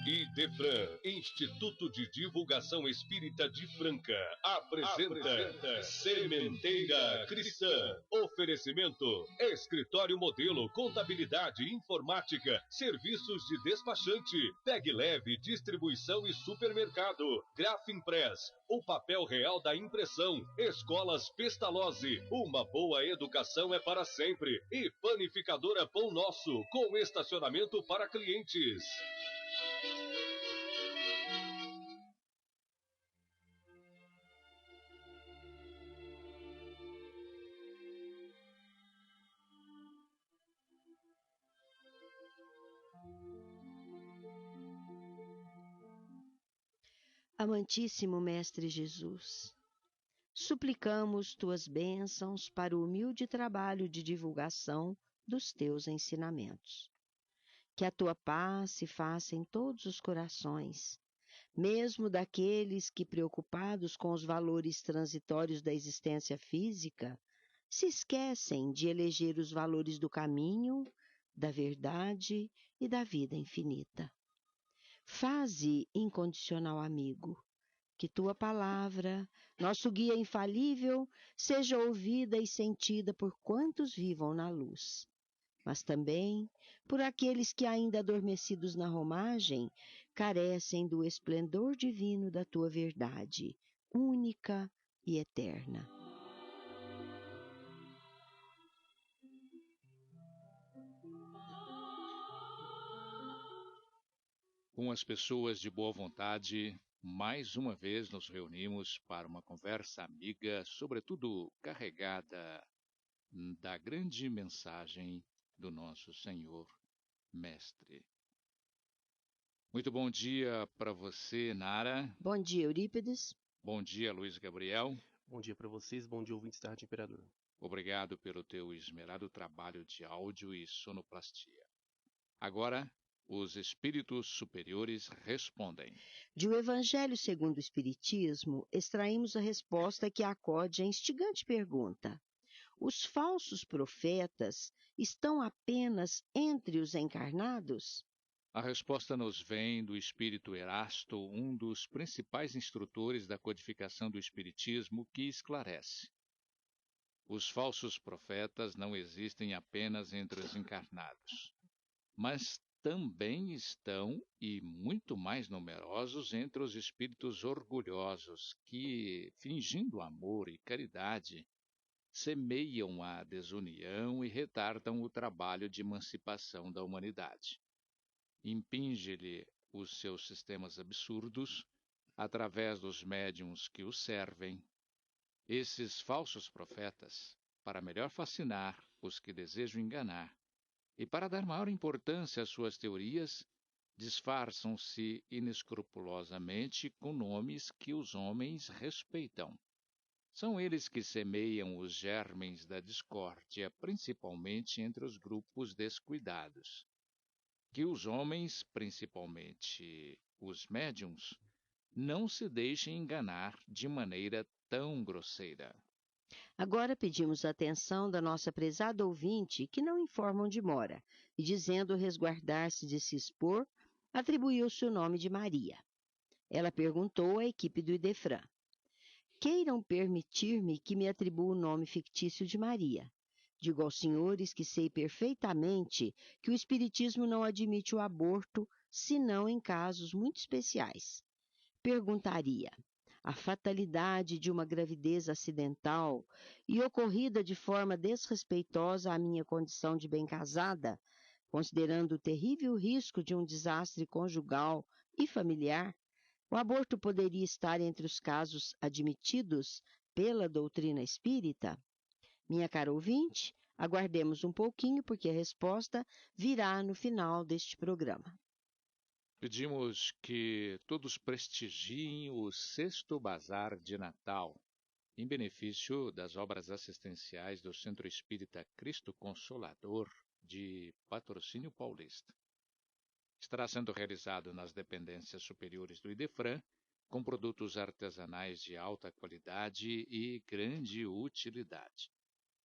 Idefran, Instituto de Divulgação Espírita de Franca, apresenta Sementeira Cristã. Oferecimento: Escritório Modelo, Contabilidade, Informática, Serviços de Despachante, Peg Leve, Distribuição e Supermercado, Grafimpress, o papel real da impressão, Escolas Pestalozzi, uma boa educação é para sempre, e Panificadora Pão Nosso, com estacionamento para clientes. Amantíssimo Mestre Jesus, suplicamos tuas bênçãos para o humilde trabalho de divulgação dos teus ensinamentos. Que a tua paz se faça em todos os corações, mesmo daqueles que, preocupados com os valores transitórios da existência física, se esquecem de eleger os valores do caminho, da verdade e da vida infinita. Faze incondicional amigo, que tua palavra, nosso guia infalível, seja ouvida e sentida por quantos vivam na luz, mas também por aqueles que, ainda adormecidos na romagem, carecem do esplendor divino da tua verdade, única e eterna. Com as pessoas de boa vontade, mais uma vez nos reunimos para uma conversa amiga, sobretudo carregada da grande mensagem do nosso Senhor Mestre. Muito bom dia para você, Nara. Bom dia, Eurípides. Bom dia, Luiz Gabriel. Bom dia para vocês, bom dia, ouvintes da Rádio Imperador. Obrigado pelo teu esmerado trabalho de áudio e sonoplastia. Agora, os espíritos superiores respondem. De O Evangelho segundo o Espiritismo, extraímos a resposta que acode à instigante pergunta: os falsos profetas estão apenas entre os encarnados? A resposta nos vem do espírito Erasto, um dos principais instrutores da codificação do Espiritismo, que esclarece: os falsos profetas não existem apenas entre os encarnados, mas também estão, e muito mais numerosos, entre os espíritos orgulhosos que, fingindo amor e caridade, semeiam a desunião e retardam o trabalho de emancipação da humanidade. Impinge-lhe os seus sistemas absurdos através dos médiuns que os servem. Esses falsos profetas, para melhor fascinar os que desejam enganar, e para dar maior importância às suas teorias, disfarçam-se inescrupulosamente com nomes que os homens respeitam. São eles que semeiam os germens da discórdia, principalmente entre os grupos descuidados. Que os homens, principalmente os médiuns, não se deixem enganar de maneira tão grosseira. Agora pedimos a atenção da nossa prezada ouvinte, que não informa onde mora, e dizendo resguardar-se de se expor, atribuiu-se o nome de Maria. Ela perguntou à equipe do Idefran: queiram permitir-me que me atribua o nome fictício de Maria. Digo aos senhores que sei perfeitamente que o Espiritismo não admite o aborto, senão em casos muito especiais. Perguntaria: a fatalidade de uma gravidez acidental e ocorrida de forma desrespeitosa à minha condição de bem casada, considerando o terrível risco de um desastre conjugal e familiar, o aborto poderia estar entre os casos admitidos pela doutrina espírita? Minha cara ouvinte, aguardemos um pouquinho, porque a resposta virá no final deste programa. Pedimos que todos prestigiem o Sexto Bazar de Natal, em benefício das obras assistenciais do Centro Espírita Cristo Consolador de Patrocínio Paulista. Estará sendo realizado nas dependências superiores do Idefran, com produtos artesanais de alta qualidade e grande utilidade.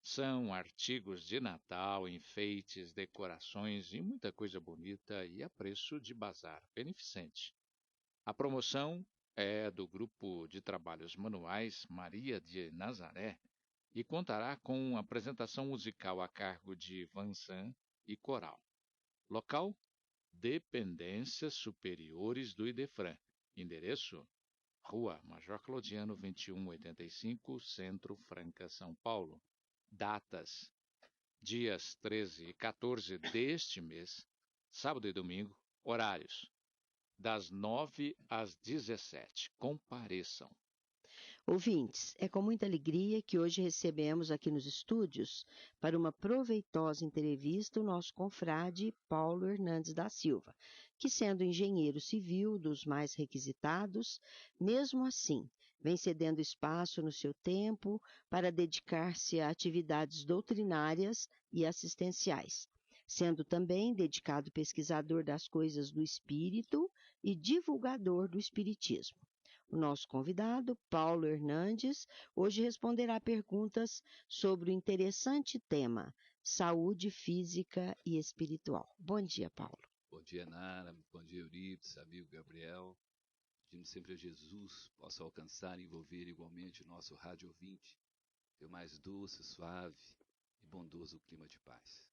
São artigos de Natal, enfeites, decorações e muita coisa bonita e a preço de bazar beneficente. A promoção é do grupo de trabalhos manuais Maria de Nazaré e contará com apresentação musical a cargo de Vansan e coral. Local: Dependências Superiores do Idefran. Endereço: Rua Major Claudiano 2185, Centro Franca, São Paulo. Datas: dias 13 e 14 deste mês, sábado e domingo. Horários: das 9 às 17. Compareçam. Ouvintes, é com muita alegria que hoje recebemos aqui nos estúdios, para uma proveitosa entrevista, o nosso confrade Paulo Hernandes da Silva, que, sendo engenheiro civil dos mais requisitados, mesmo assim, vem cedendo espaço no seu tempo para dedicar-se a atividades doutrinárias e assistenciais, sendo também dedicado pesquisador das coisas do espírito e divulgador do espiritismo. O nosso convidado, Paulo Hernandes, hoje responderá perguntas sobre o interessante tema saúde física e espiritual. Bom dia, Paulo. Bom dia, Nara. Bom dia, Eurípides, amigo Gabriel. Pedindo sempre a Jesus possa alcançar e envolver igualmente o nosso rádio ouvinte, ter o mais doce, suave e bondoso clima de paz.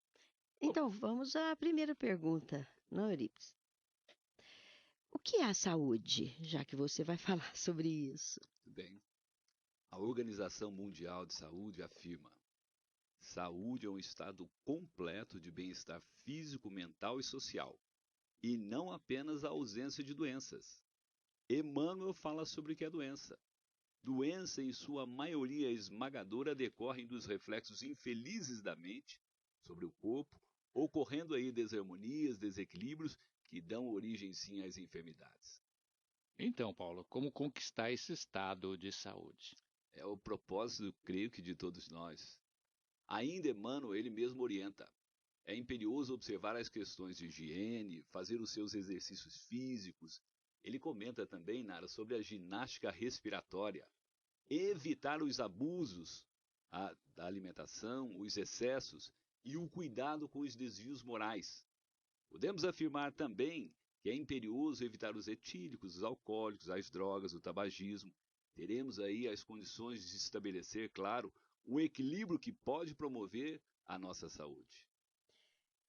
Então, vamos à primeira pergunta, não, Eurípides? O que é a saúde, já que você vai falar sobre isso? Bem, a Organização Mundial de Saúde afirma: saúde é um estado completo de bem-estar físico, mental e social, e não apenas a ausência de doenças. Emmanuel fala sobre o que é doença. Doença, em sua maioria esmagadora, decorrem dos reflexos infelizes da mente sobre o corpo, ocorrendo aí desarmonias, desequilíbrios que dão origem sim às enfermidades. Então, Paulo, como conquistar esse estado de saúde? É o propósito, creio que, de todos nós. Ainda Emmanuel, ele mesmo orienta. É imperioso observar as questões de higiene, fazer os seus exercícios físicos. Ele comenta também, Nara, sobre a ginástica respiratória, evitar os abusos da alimentação, os excessos e o cuidado com os desvios morais. Podemos afirmar também que é imperioso evitar os etílicos, os alcoólicos, as drogas, o tabagismo. Teremos aí as condições de estabelecer, claro, um equilíbrio que pode promover a nossa saúde.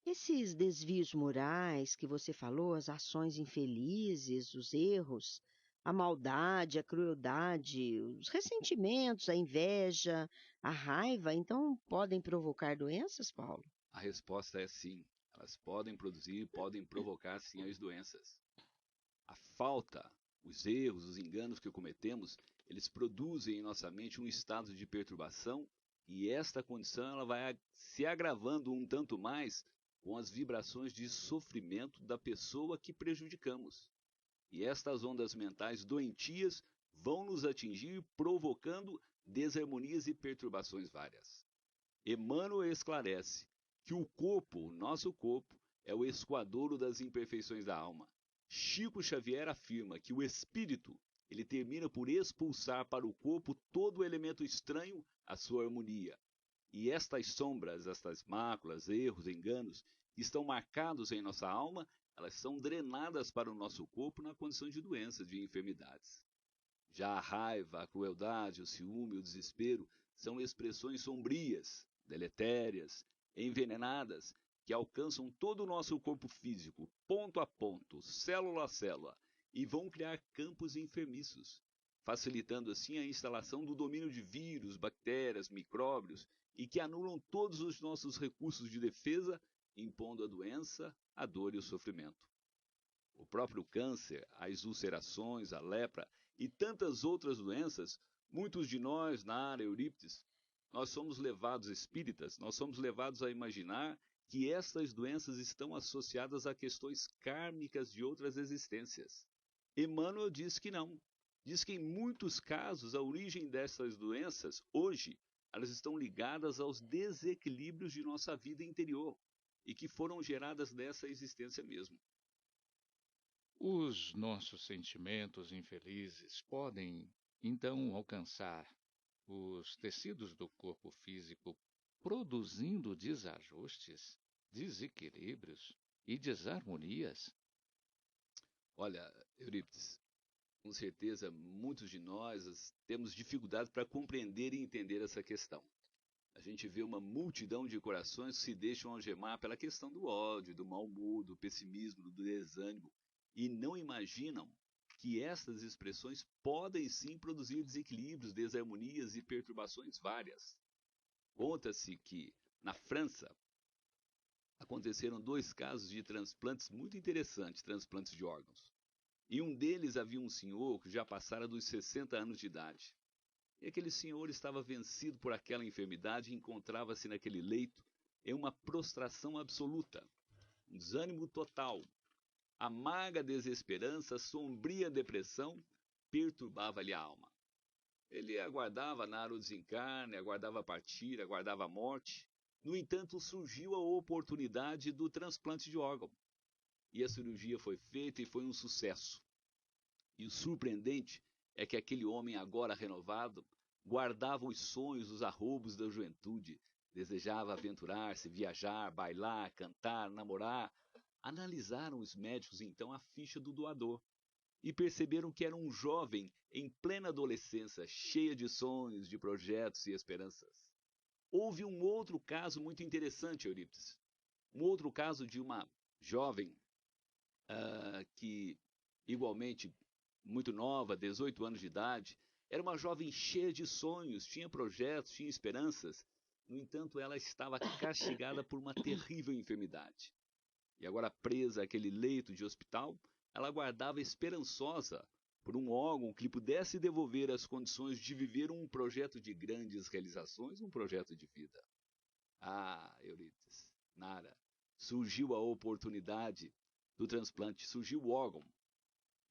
Esses desvios morais que você falou, as ações infelizes, os erros, a maldade, a crueldade, os ressentimentos, a inveja, a raiva, então podem provocar doenças, Paulo? A resposta é sim. Elas podem produzir, podem provocar sim as doenças. A falta, os erros, os enganos que cometemos, eles produzem em nossa mente um estado de perturbação e esta condição ela vai se agravando um tanto mais com as vibrações de sofrimento da pessoa que prejudicamos. E estas ondas mentais doentias vão nos atingir, provocando desarmonias e perturbações várias. Emmanuel esclarece que o corpo, o nosso corpo, é o escoadouro das imperfeições da alma. Chico Xavier afirma que o espírito ele termina por expulsar para o corpo todo o elemento estranho à sua harmonia. E estas sombras, estas máculas, erros, enganos, que estão marcados em nossa alma, elas são drenadas para o nosso corpo na condição de doenças, de enfermidades. Já a raiva, a crueldade, o ciúme, o desespero são expressões sombrias, deletérias, envenenadas, que alcançam todo o nosso corpo físico, ponto a ponto, célula a célula, e vão criar campos enfermiços, facilitando assim a instalação do domínio de vírus, bactérias, micróbios, e que anulam todos os nossos recursos de defesa, impondo a doença, a dor e o sofrimento. O próprio câncer, as ulcerações, a lepra e tantas outras doenças, muitos de nós, Nara, Eurípides, nós somos levados espíritas, nós somos levados a imaginar que estas doenças estão associadas a questões kármicas de outras existências. Emmanuel diz que não. Diz que em muitos casos a origem dessas doenças, hoje, elas estão ligadas aos desequilíbrios de nossa vida interior e que foram geradas nessa existência mesmo. Os nossos sentimentos infelizes podem, então, alcançar os tecidos do corpo físico produzindo desajustes, desequilíbrios e desarmonias? Olha, Eurípides, com certeza muitos de nós temos dificuldade para compreender e entender essa questão. A gente vê uma multidão de corações que se deixam algemar pela questão do ódio, do mau humor, do pessimismo, do desânimo, e não imaginam que estas expressões podem sim produzir desequilíbrios, desarmonias e perturbações várias. Conta-se que, na França, aconteceram 2 casos de transplantes muito interessantes, transplantes de órgãos. Em um deles havia um senhor que já passara dos 60 anos de idade. E aquele senhor estava vencido por aquela enfermidade e encontrava-se naquele leito em uma prostração absoluta, um desânimo total. Amarga desesperança, sombria depressão perturbava-lhe a alma. Ele aguardava nada o desencarne, aguardava partir, aguardava a morte. No entanto, surgiu a oportunidade do transplante de órgão. E a cirurgia foi feita e foi um sucesso. E o surpreendente é que aquele homem agora renovado guardava os sonhos, os arroubos da juventude, desejava aventurar-se, viajar, bailar, cantar, namorar. Analisaram os médicos então a ficha do doador e perceberam que era um jovem em plena adolescência, cheia de sonhos, de projetos e esperanças. Houve um outro caso muito interessante, Eurípides. Um outro caso de uma jovem que, igualmente, muito nova, 18 anos de idade, era uma jovem cheia de sonhos, tinha projetos, tinha esperanças. No entanto, ela estava castigada por uma terrível enfermidade. E agora presa àquele leito de hospital, ela aguardava esperançosa por um órgão que lhe pudesse devolver as condições de viver um projeto de grandes realizações, um projeto de vida. Ah, Eurípides, Nara, surgiu a oportunidade do transplante, surgiu o órgão.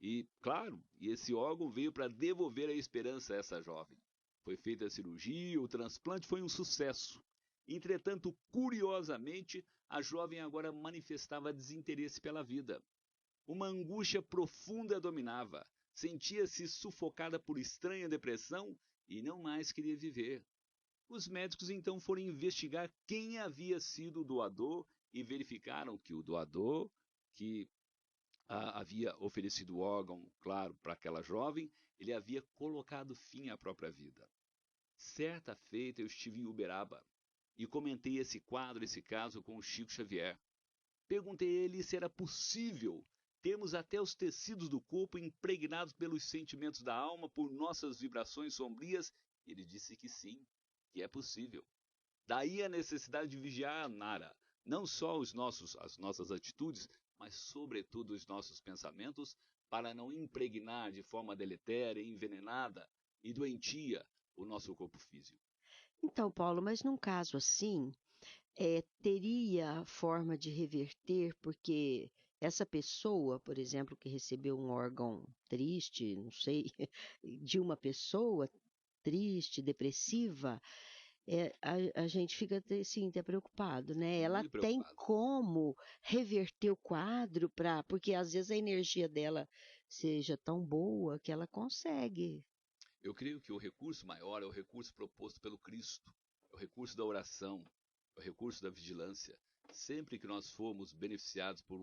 E, claro, esse órgão veio para devolver a esperança a essa jovem. Foi feita a cirurgia, o transplante foi um sucesso. Entretanto, curiosamente, a jovem agora manifestava desinteresse pela vida. Uma angústia profunda a dominava. Sentia-se sufocada por estranha depressão e não mais queria viver. Os médicos então foram investigar quem havia sido o doador e verificaram que o doador, que havia oferecido o órgão, claro, para aquela jovem, ele havia colocado fim à própria vida. Certa feita eu estive em Uberaba e comentei esse quadro, esse caso com o Chico Xavier. Perguntei a ele se era possível termos até os tecidos do corpo impregnados pelos sentimentos da alma por nossas vibrações sombrias. Ele disse que sim, que é possível. Daí a necessidade de vigiar, Nara, não só as nossas atitudes, mas sobretudo os nossos pensamentos, para não impregnar de forma deletéria, envenenada e doentia o nosso corpo físico. Então, Paulo, mas num caso assim, teria forma de reverter, porque essa pessoa, por exemplo, que recebeu um órgão triste, não sei, de uma pessoa triste, depressiva, a gente fica assim, até preocupado, né? Ela Muito tem preocupado. como reverter o quadro porque às vezes a energia dela seja tão boa que ela consegue. Eu creio que o recurso maior é o recurso proposto pelo Cristo, é o recurso da oração, é o recurso da vigilância. Sempre que nós formos beneficiados por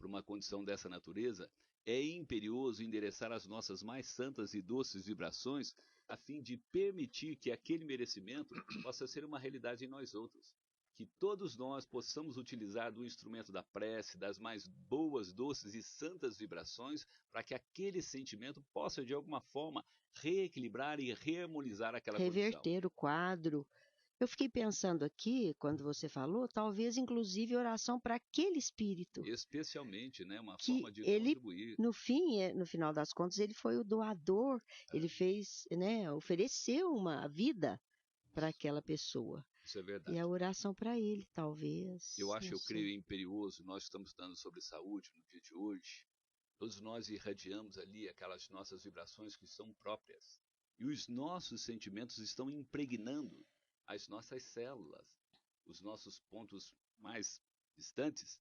uma condição dessa natureza, é imperioso endereçar as nossas mais santas e doces vibrações a fim de permitir que aquele merecimento possa ser uma realidade em nós outros. Que todos nós possamos utilizar do instrumento da prece, das mais boas, doces e santas vibrações, para que aquele sentimento possa, de alguma forma, reequilibrar e reharmonizar aquela condição. Reverter o quadro. Eu fiquei pensando aqui, quando você falou, talvez inclusive oração para aquele espírito, Especialmente, né, uma que forma de ele, contribuir. no fim, no final das contas, ele foi o doador, ele fez, né, ofereceu uma vida para aquela pessoa. Isso é E verdade. a oração para ele, talvez. Eu creio imperioso, nós estamos dando sobre saúde no dia de hoje. Todos nós irradiamos ali aquelas nossas vibrações que são próprias. E os nossos sentimentos estão impregnando as nossas células, os nossos pontos mais distantes.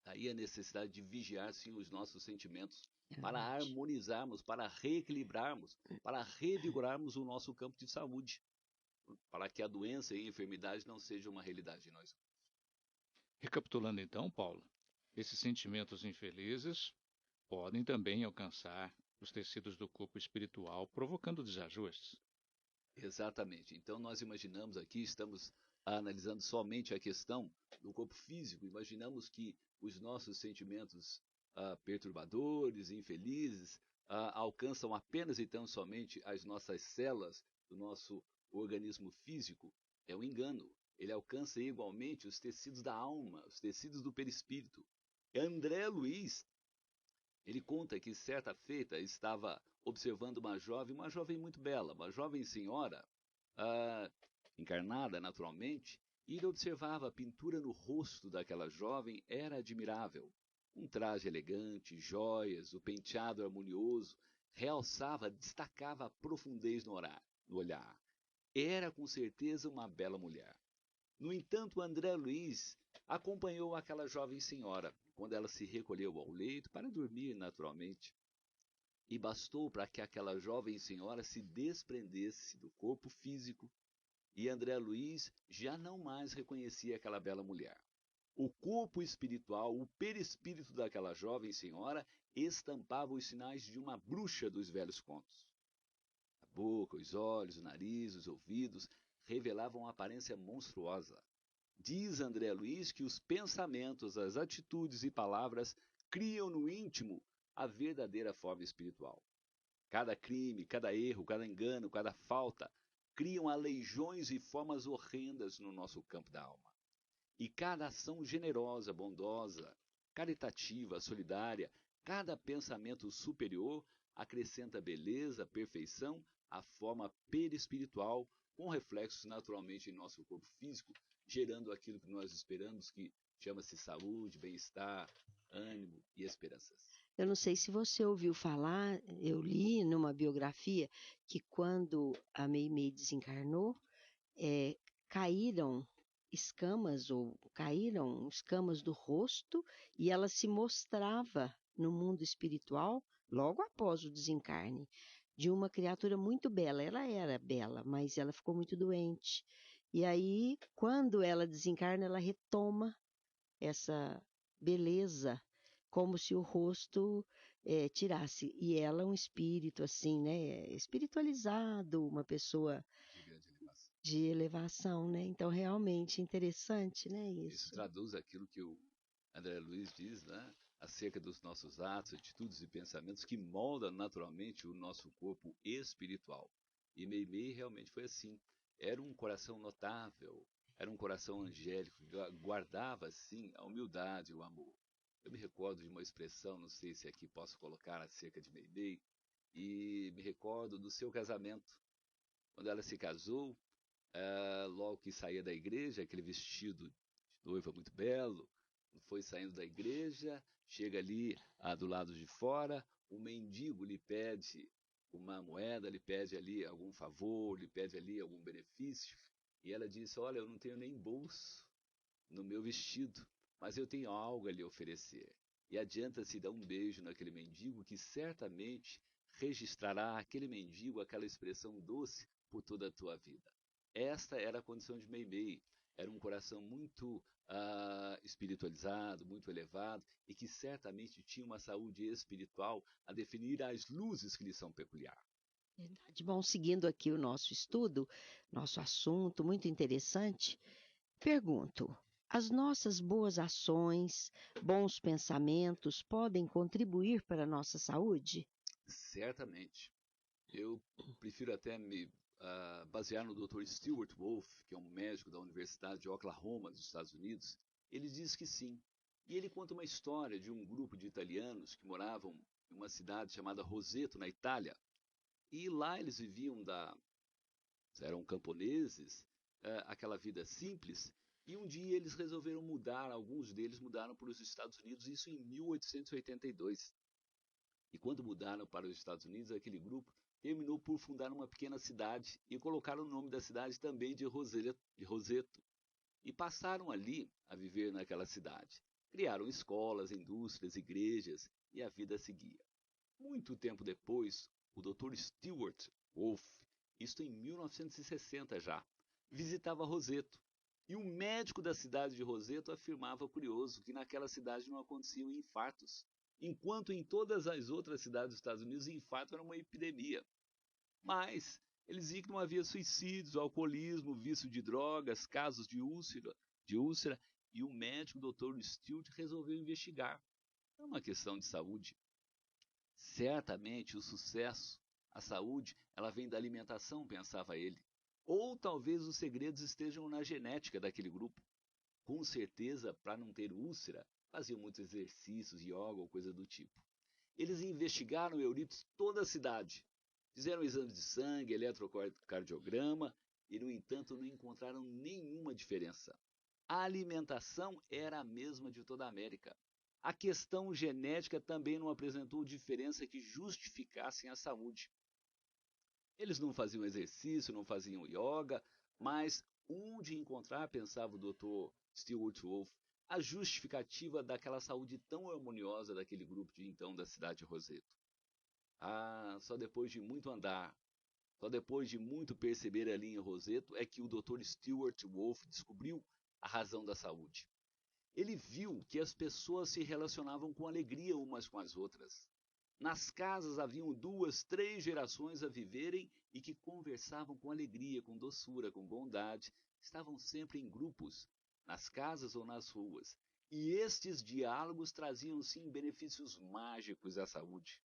Daí a necessidade de vigiar, sim, os nossos sentimentos, para harmonizarmos, para reequilibrarmos, para revigorarmos o nosso campo de saúde. para que a doença e a enfermidade não sejam uma realidade em nós. Recapitulando então, Paulo, esses sentimentos infelizes podem também alcançar os tecidos do corpo espiritual, provocando desajustes. Exatamente. Então nós imaginamos aqui, estamos analisando somente a questão do corpo físico, imaginamos que os nossos sentimentos perturbadores, infelizes, alcançam apenas e tão somente as nossas células do nosso organismo físico. É um engano. Ele alcança igualmente os tecidos da alma, os tecidos do perispírito. André Luiz, ele conta que certa feita estava observando uma jovem muito bela, uma jovem senhora, ah, encarnada naturalmente, e ele observava a pintura no rosto daquela jovem, era admirável. Um traje elegante, joias, o penteado harmonioso, realçava, destacava a profundez no olhar. Era com certeza uma bela mulher. No entanto, André Luiz acompanhou aquela jovem senhora quando ela se recolheu ao leito para dormir naturalmente. E bastou para que aquela jovem senhora se desprendesse do corpo físico e André Luiz já não mais reconhecia aquela bela mulher. O corpo espiritual, o perispírito daquela jovem senhora estampava os sinais de uma bruxa dos velhos contos. A boca, os olhos, o nariz, os ouvidos revelavam uma aparência monstruosa. Diz André Luiz que os pensamentos, as atitudes e palavras criam no íntimo a verdadeira forma espiritual. Cada crime, cada erro, cada engano, cada falta criam aleijões e formas horrendas no nosso campo da alma. E cada ação generosa, bondosa, caritativa, solidária, cada pensamento superior acrescenta beleza, perfeição à forma perispiritual, com reflexos naturalmente em nosso corpo físico, gerando aquilo que nós esperamos, que chama-se saúde, bem-estar, ânimo e esperanças. Eu não sei se você ouviu falar, eu li numa biografia que quando a Meimei desencarnou, caíram escamas do rosto e ela se mostrava no mundo espiritual logo após o desencarne de uma criatura muito bela. Ela era bela, mas ela ficou muito doente. E aí, quando ela desencarna, ela retoma essa beleza, como se o rosto tirasse. E ela é um espírito, assim, né? Espiritualizado, uma pessoa de elevação, né? Então, realmente interessante, né? Isso traduz aquilo que o André Luiz diz, né? Acerca dos nossos atos, atitudes e pensamentos que moldam naturalmente o nosso corpo espiritual. E Meimei realmente foi assim. Era um coração notável, era um coração angélico, que guardava, assim, a humildade e o amor. Eu me recordo de uma expressão, não sei se aqui posso colocar acerca de Meimei, e me recordo do seu casamento. Quando ela se casou, logo que saía da igreja, aquele vestido de noiva muito belo, foi saindo da igreja, chega ali do lado de fora, o mendigo lhe pede uma moeda, lhe pede ali algum favor, lhe pede ali algum benefício, e ela disse: olha, eu não tenho nem bolso no meu vestido, mas eu tenho algo a lhe oferecer. E adianta-se dar um beijo naquele mendigo que certamente registrará aquele mendigo, aquela expressão doce por toda a tua vida. Esta era a condição de Meimei. Era um coração muito espiritualizado, muito elevado e que certamente tinha uma saúde espiritual a definir as luzes que lhe são peculiar. Verdade. Bom, seguindo aqui o nosso estudo, nosso assunto muito interessante, pergunto: as nossas boas ações, bons pensamentos podem contribuir para a nossa saúde? Certamente. Eu prefiro até me basear no Dr. Stuart Wolf, que é um médico da Universidade de Oklahoma, dos Estados Unidos. Ele diz que sim. E ele conta uma história de um grupo de italianos que moravam em uma cidade chamada Roseto, na Itália. E lá eles viviam eram camponeses, aquela vida simples. E um dia eles resolveram mudar, alguns deles mudaram para os Estados Unidos, isso em 1882. E quando mudaram para os Estados Unidos, aquele grupo terminou por fundar uma pequena cidade e colocaram o nome da cidade também de Roseto. E passaram ali a viver naquela cidade. Criaram escolas, indústrias, igrejas e a vida seguia. Muito tempo depois, o Dr. Stuart Wolf, isto em 1960 já, visitava Roseto. E um médico da cidade de Roseto afirmava, curioso, que naquela cidade não aconteciam infartos, enquanto em todas as outras cidades dos Estados Unidos infarto era uma epidemia. Mas eles diziam que não havia suicídios, alcoolismo, vício de drogas, casos de úlcera, e o médico Dr. Stewart resolveu investigar. É uma questão de saúde. Certamente o sucesso, a saúde, ela vem da alimentação, pensava ele. Ou talvez os segredos estejam na genética daquele grupo. Com certeza, para não ter úlcera, faziam muitos exercícios, yoga ou coisa do tipo. Eles investigaram euritos toda a cidade. Fizeram exames de sangue, eletrocardiograma e, no entanto, não encontraram nenhuma diferença. A alimentação era a mesma de toda a América. A questão genética também não apresentou diferença que justificassem a saúde. Eles não faziam exercício, não faziam yoga, mas onde encontrar, pensava o Dr. Stewart Wolf, a justificativa daquela saúde tão harmoniosa daquele grupo de então da cidade de Roseto? Só depois de muito andar, só depois de muito perceber ali em Roseto é que o Dr. Stewart Wolf descobriu a razão da saúde. Ele viu que as pessoas se relacionavam com alegria umas com as outras. Nas casas haviam 2, 3 gerações a viverem e que conversavam com alegria, com doçura, com bondade. Estavam sempre em grupos, nas casas ou nas ruas. E estes diálogos traziam, sim, benefícios mágicos à saúde,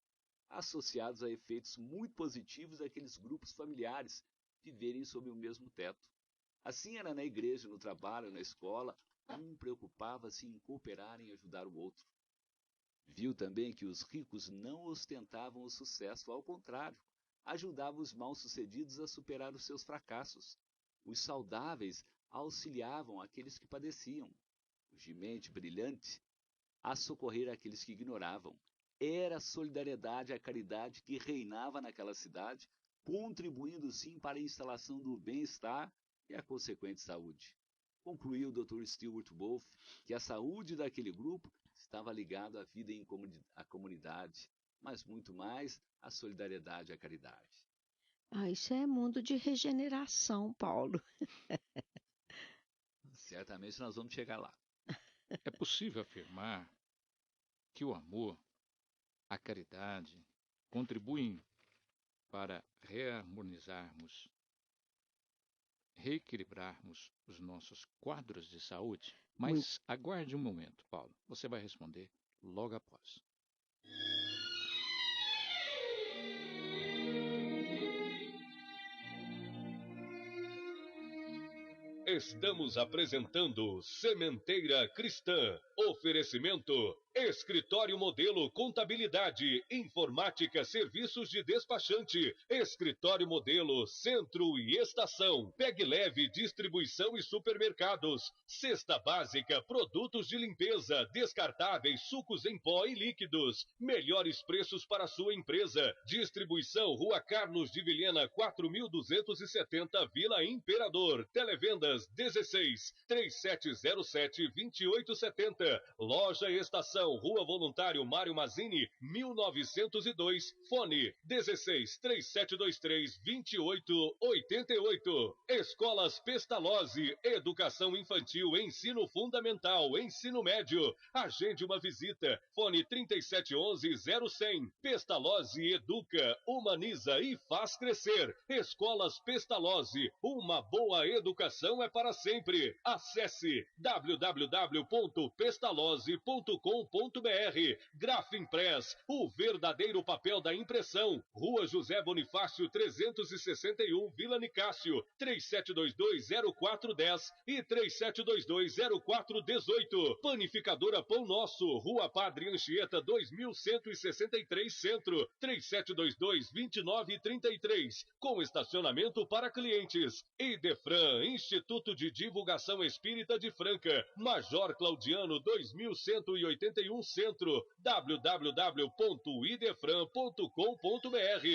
associados a efeitos muito positivos daqueles grupos familiares viverem sob o mesmo teto. Assim era na igreja, no trabalho, na escola, um preocupava-se em cooperar em ajudar o outro. Viu também que os ricos não ostentavam o sucesso, ao contrário, ajudavam os mal-sucedidos a superar os seus fracassos. Os saudáveis auxiliavam aqueles que padeciam. De mente brilhante, a socorrer aqueles que ignoravam. Era a solidariedade, a caridade que reinava naquela cidade, contribuindo sim para a instalação do bem-estar e a consequente saúde. Concluiu o Dr. Stewart Wolf que a saúde daquele grupo estava ligada à vida à comunidade, mas muito mais à solidariedade e à caridade. Isso é mundo de regeneração, Paulo. Certamente nós vamos chegar lá. É possível afirmar que o amor, a caridade, contribuem para reharmonizarmos, reequilibrarmos os nossos quadros de saúde? Mas aguarde um momento, Paulo. Você vai responder logo após. Estamos apresentando Sementeira Cristã. Oferecimento: Escritório Modelo Contabilidade, Informática, Serviços de Despachante, Escritório Modelo Centro e Estação, Pegue Leve Distribuição e Supermercados, Cesta Básica, Produtos de Limpeza, Descartáveis, Sucos em Pó e Líquidos, melhores preços para sua empresa. Distribuição Rua Carlos de Vilhena 4270, Vila Imperador. Televendas 16 3707 2870. Loja Estação, Rua Voluntário Mário Mazzini, 1902, fone 16 3723 2888. Escolas Pestalozzi, Educação Infantil, Ensino Fundamental, Ensino Médio. Agende uma visita, fone 3711-0100. Pestalozzi educa, humaniza e faz crescer. Escolas Pestalozzi, uma boa educação é para sempre. Acesse www.pestalozzi.com.br. Grafimpress, o verdadeiro papel da impressão. Rua José Bonifácio 361, Vila Nicásio, 3722-0410 e 3722-0418. Panificadora Pão Nosso, Rua Padre Anchieta 2163 Centro, 3722-2933, com estacionamento para clientes. Idefran, Instituto de Divulgação Espírita de Franca, Major Claudiano 2181 Centro, www.idefran.com.br.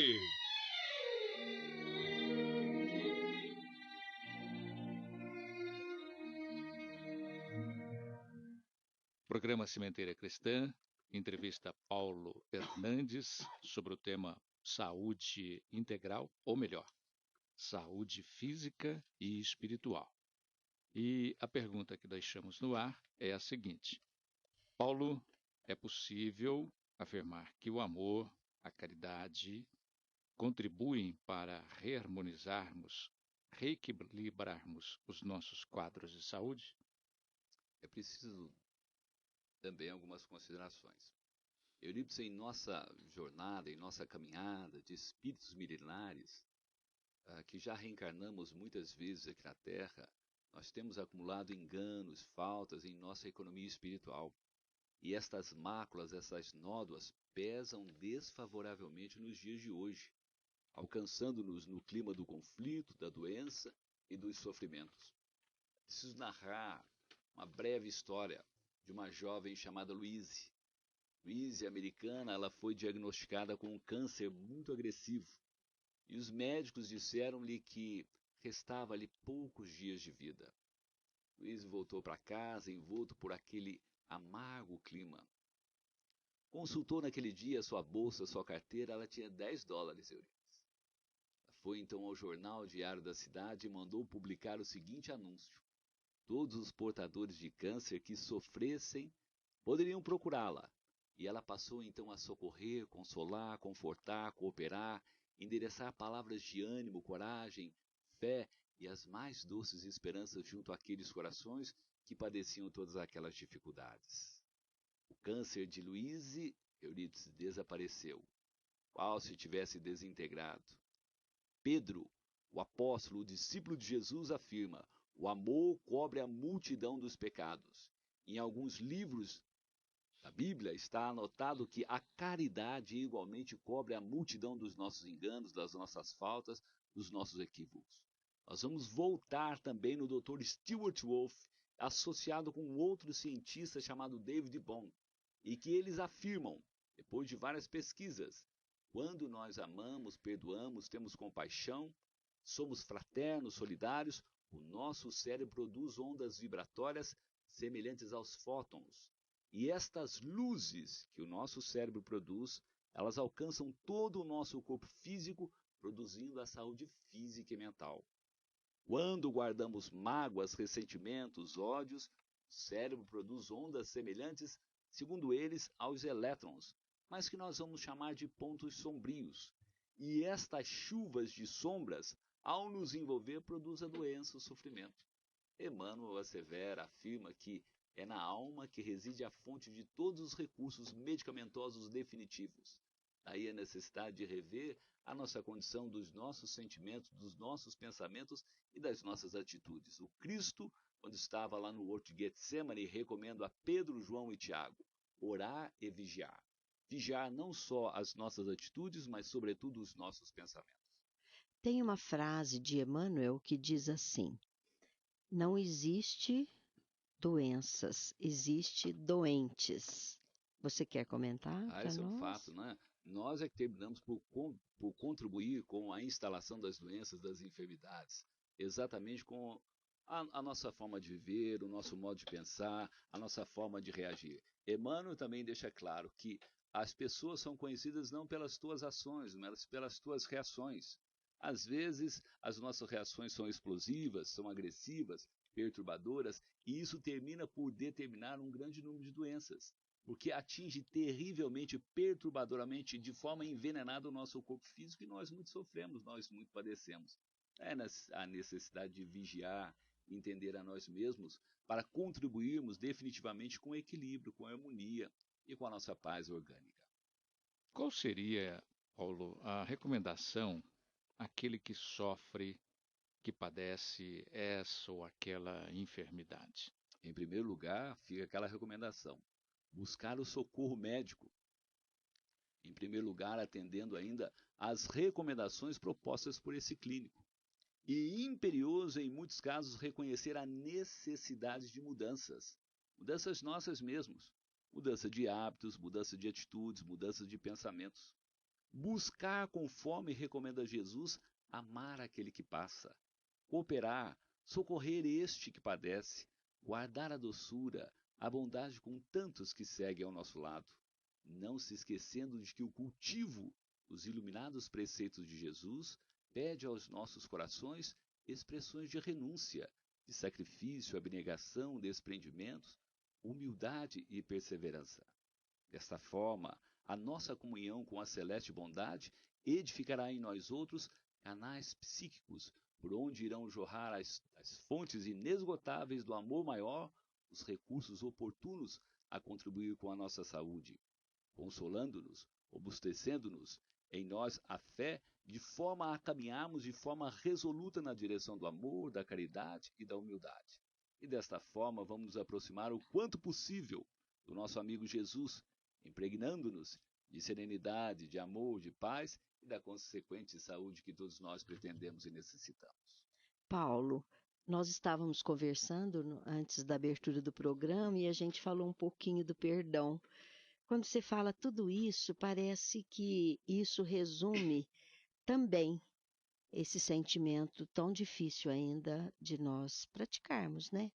Programa Sementeira Cristã, entrevista Paulo Hernandes sobre o tema saúde integral, ou melhor, saúde física e espiritual. E a pergunta que deixamos no ar é a seguinte: Paulo, é possível afirmar que o amor, a caridade, contribuem para reequilibrarmos os nossos quadros de saúde? É preciso também algumas considerações. Eurípides, em nossa jornada, em nossa caminhada de espíritos milenares, que já reencarnamos muitas vezes aqui na Terra, nós temos acumulado enganos, faltas em nossa economia espiritual. E estas máculas, essas nódoas, pesam desfavoravelmente nos dias de hoje, alcançando-nos no clima do conflito, da doença e dos sofrimentos. Preciso narrar uma breve história de uma jovem chamada Louise. Louise, americana, ela foi diagnosticada com um câncer muito agressivo. E os médicos disseram-lhe que restava-lhe poucos dias de vida. Louise voltou para casa envolto por aquele amargo clima. Consultou naquele dia sua bolsa, sua carteira, ela tinha $10, Eurípides. Foi então ao jornal diário da cidade e mandou publicar o seguinte anúncio: todos os portadores de câncer que sofressem poderiam procurá-la. E ela passou então a socorrer, consolar, confortar, cooperar, endereçar palavras de ânimo, coragem, fé e as mais doces esperanças junto àqueles corações que padeciam todas aquelas dificuldades. O câncer de Louise, Eurípides, desapareceu, qual se tivesse desintegrado. Pedro, o apóstolo, o discípulo de Jesus, afirma: o amor cobre a multidão dos pecados. Em alguns livros da Bíblia está anotado que a caridade igualmente cobre a multidão dos nossos enganos, das nossas faltas, dos nossos equívocos. Nós vamos voltar também no Dr. Stuart Wolff, associado com outro cientista chamado David Bohm, e que eles afirmam, depois de várias pesquisas, quando nós amamos, perdoamos, temos compaixão, somos fraternos, solidários, o nosso cérebro produz ondas vibratórias semelhantes aos fótons. E estas luzes que o nosso cérebro produz, elas alcançam todo o nosso corpo físico, produzindo a saúde física e mental. Quando guardamos mágoas, ressentimentos, ódios, o cérebro produz ondas semelhantes, segundo eles, aos elétrons, mas que nós vamos chamar de pontos sombrios. E estas chuvas de sombras, ao nos envolver, produzem a doença, o sofrimento. Emmanuel assevera, afirma que é na alma que reside a fonte de todos os recursos medicamentosos definitivos. Daí a necessidade de rever a nossa condição dos nossos sentimentos, dos nossos pensamentos e das nossas atitudes. O Cristo, quando estava lá no Horto de Getsemane, recomenda a Pedro, João e Tiago: orar e vigiar. Vigiar não só as nossas atitudes, mas sobretudo os nossos pensamentos. Tem uma frase de Emmanuel que diz assim: não existe doenças, existe doentes. Você quer comentar para Esse é um nós? fato, né? Nós é que terminamos por contribuir com a instalação das doenças, das enfermidades, exatamente com a nossa forma de viver, o nosso modo de pensar, a nossa forma de reagir. Emmanuel também deixa claro que as pessoas são conhecidas não pelas tuas ações, mas pelas tuas reações. Às vezes, as nossas reações são explosivas, são agressivas, perturbadoras, e isso termina por determinar um grande número de doenças, porque atinge terrivelmente, perturbadoramente, de forma envenenada o nosso corpo físico e nós muito sofremos, nós muito padecemos. É a necessidade de vigiar, entender a nós mesmos, para contribuirmos definitivamente com equilíbrio, com harmonia e com a nossa paz orgânica. Qual seria, Paulo, a recomendação àquele que sofre, que padece essa ou aquela enfermidade? Em primeiro lugar, fica aquela recomendação: buscar o socorro médico. Em primeiro lugar, atendendo ainda às recomendações propostas por esse clínico. E imperioso, em muitos casos, reconhecer a necessidade de mudanças. Mudanças nossas mesmos. Mudança de hábitos, mudança de atitudes, mudança de pensamentos. Buscar, conforme recomenda Jesus, amar aquele que passa. Cooperar, socorrer este que padece. Guardar a doçura, a bondade com tantos que seguem ao nosso lado. Não se esquecendo de que o cultivo dos iluminados preceitos de Jesus pede aos nossos corações expressões de renúncia, de sacrifício, abnegação, desprendimentos, humildade e perseverança. Desta forma, a nossa comunhão com a celeste bondade edificará em nós outros canais psíquicos, por onde irão jorrar as fontes inesgotáveis do amor maior, os recursos oportunos a contribuir com a nossa saúde, consolando-nos, robustecendo-nos em nós a fé, de forma a caminharmos de forma resoluta na direção do amor, da caridade e da humildade. E desta forma vamos nos aproximar o quanto possível do nosso amigo Jesus, impregnando-nos de serenidade, de amor, de paz e da consequente saúde que todos nós pretendemos e necessitamos. Paulo, nós estávamos conversando antes da abertura do programa e a gente falou um pouquinho do perdão. Quando você fala tudo isso, parece que isso resume também esse sentimento tão difícil ainda de nós praticarmos, né?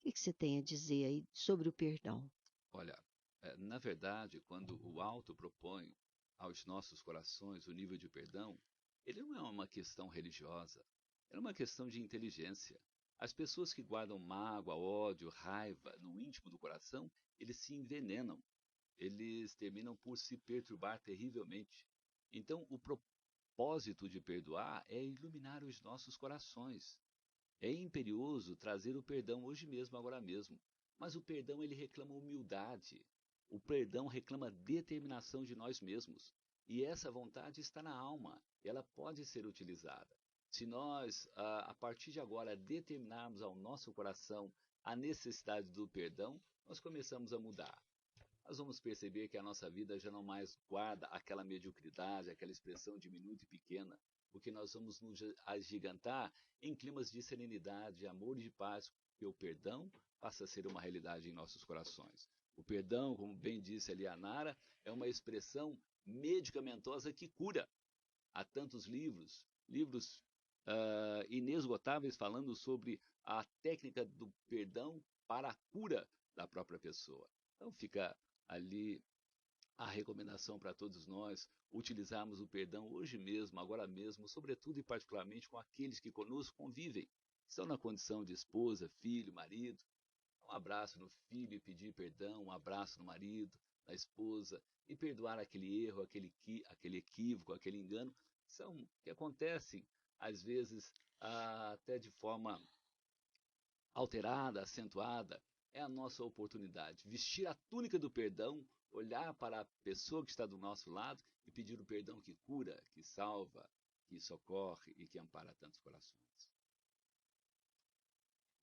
O que você tem a dizer aí sobre o perdão? Olha, na verdade, quando o alto propõe aos nossos corações o nível de perdão, ele não é uma questão religiosa, é uma questão de inteligência. As pessoas que guardam mágoa, ódio, raiva no íntimo do coração, eles se envenenam, eles terminam por se perturbar terrivelmente. Então, o propósito de perdoar é iluminar os nossos corações. É imperioso trazer o perdão hoje mesmo, agora mesmo. Mas o perdão ele reclama humildade. O perdão reclama determinação de nós mesmos. E essa vontade está na alma. Ela pode ser utilizada. Se nós, a partir de agora, determinarmos ao nosso coração a necessidade do perdão, nós começamos a mudar. Nós vamos perceber que a nossa vida já não mais guarda aquela mediocridade, aquela expressão diminuta e pequena, porque nós vamos nos agigantar em climas de serenidade, de amor e de paz, porque o perdão passa a ser uma realidade em nossos corações. O perdão, como bem disse ali a Nara, é uma expressão medicamentosa que cura. Há tantos livros inesgotáveis falando sobre a técnica do perdão para a cura da própria pessoa. Então fica ali a recomendação para todos nós utilizarmos o perdão hoje mesmo, agora mesmo, sobretudo e particularmente com aqueles que conosco convivem, estão na condição de esposa, filho, marido. Um abraço no filho e pedir perdão, um abraço no marido, na esposa, e perdoar aquele erro, aquele equívoco, aquele engano, são que acontecem, às vezes, até de forma alterada, acentuada. É a nossa oportunidade. Vestir a túnica do perdão, olhar para a pessoa que está do nosso lado e pedir o perdão que cura, que salva, que socorre e que ampara tantos corações.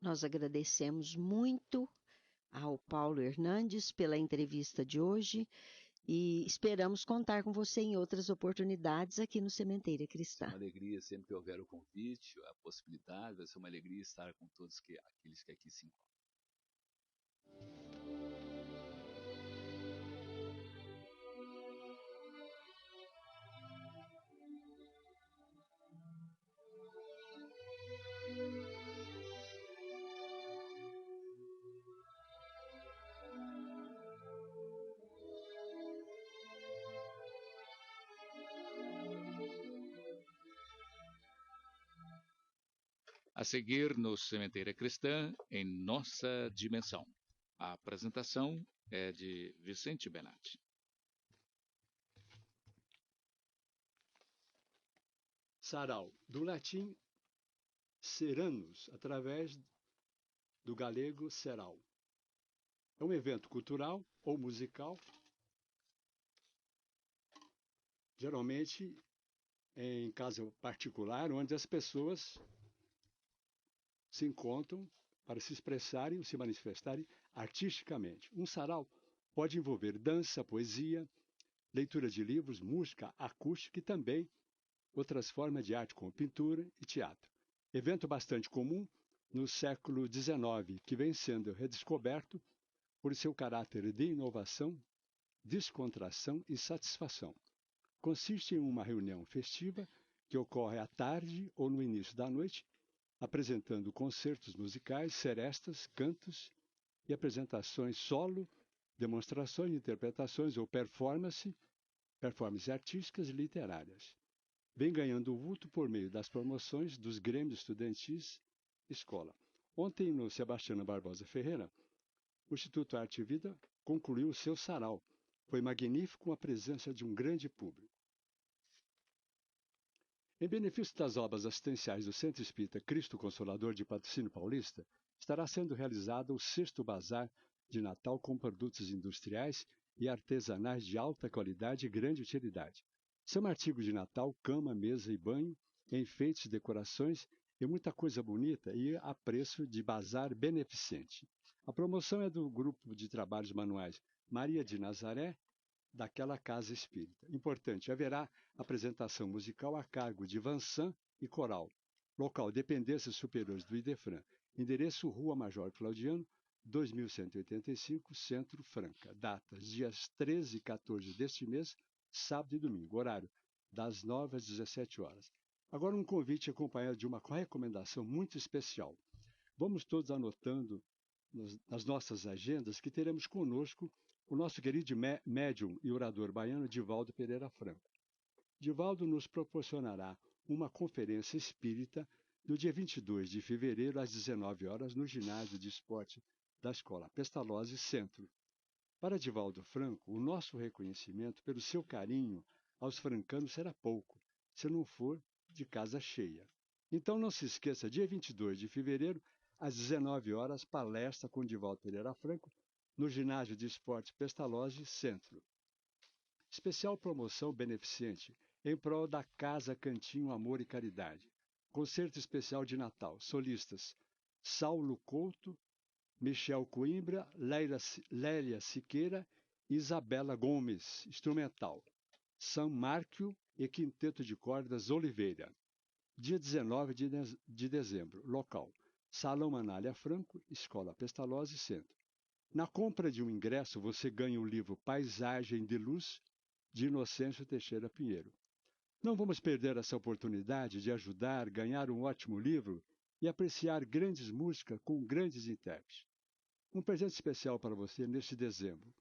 Nós agradecemos muito ao Paulo Hernandes pela entrevista de hoje e esperamos contar com você em outras oportunidades aqui no Sementeira Cristã. É uma alegria sempre que houver o convite, a possibilidade, vai ser uma alegria estar com todos aqueles que aqui se encontram. A seguir no Sementeira Cristã, em Nossa Dimensão. A apresentação é de Vicente Benatti. Sarau, do latim seranus, através do galego serau. É um evento cultural ou musical, geralmente em casa particular, onde as pessoas se encontram para se expressarem ou se manifestarem artisticamente. Um sarau pode envolver dança, poesia, leitura de livros, música acústica e também outras formas de arte como pintura e teatro. Evento bastante comum no século XIX, que vem sendo redescoberto por seu caráter de inovação, descontração e satisfação. Consiste em uma reunião festiva que ocorre à tarde ou no início da noite, apresentando concertos musicais, serestas, cantos e apresentações solo, demonstrações, interpretações ou performances artísticas e literárias. vem ganhando vulto por meio das promoções dos grêmios estudantis escola. Ontem, no Sebastiano Barbosa Ferreira, o Instituto Arte e Vida concluiu o seu sarau. Foi magnífico com a presença de um grande público. Em benefício das obras assistenciais do Centro Espírita Cristo Consolador de Patrocínio Paulista, estará sendo realizado o 6º Bazar de Natal com produtos industriais e artesanais de alta qualidade e grande utilidade. São artigos de Natal, cama, mesa e banho, enfeites, decorações e muita coisa bonita e a preço de bazar beneficente. A promoção é do Grupo de Trabalhos Manuais Maria de Nazaré, daquela Casa Espírita. Importante, haverá apresentação musical a cargo de Vansan e Coral. Local, Dependências Superiores do Idefran. Endereço, Rua Major Claudiano, 2185, Centro Franca. Datas, dias 13 e 14 deste mês, sábado e domingo. Horário, das 9 às 17 horas. Agora um convite acompanhado de uma recomendação muito especial. Vamos todos anotando nas nossas agendas que teremos conosco o nosso querido médium e orador baiano Divaldo Pereira Franco. Divaldo nos proporcionará uma conferência espírita no dia 22 de fevereiro, às 19 horas, no ginásio de esporte da Escola Pestalozzi Centro. Para Divaldo Franco, o nosso reconhecimento pelo seu carinho aos francanos será pouco, se não for de casa cheia. Então não se esqueça, dia 22 de fevereiro, às 19 horas, palestra com Divaldo Pereira Franco, no ginásio de esportes Pestalozzi Centro. Especial promoção beneficente em prol da Casa Cantinho Amor e Caridade. Concerto especial de Natal. Solistas Saulo Couto, Michel Coimbra, Lélia Siqueira e Isabela Gomes. Instrumental São Márquio e Quinteto de Cordas Oliveira. Dia 19 de dezembro. Local Salão Anália Franco, Escola Pestalozzi Centro. Na compra de um ingresso, você ganha o livro Paisagem de Luz, de Inocêncio Teixeira Pinheiro. Não vamos perder essa oportunidade de ajudar, ganhar um ótimo livro e apreciar grandes músicas com grandes intérpretes. Um presente especial para você neste dezembro.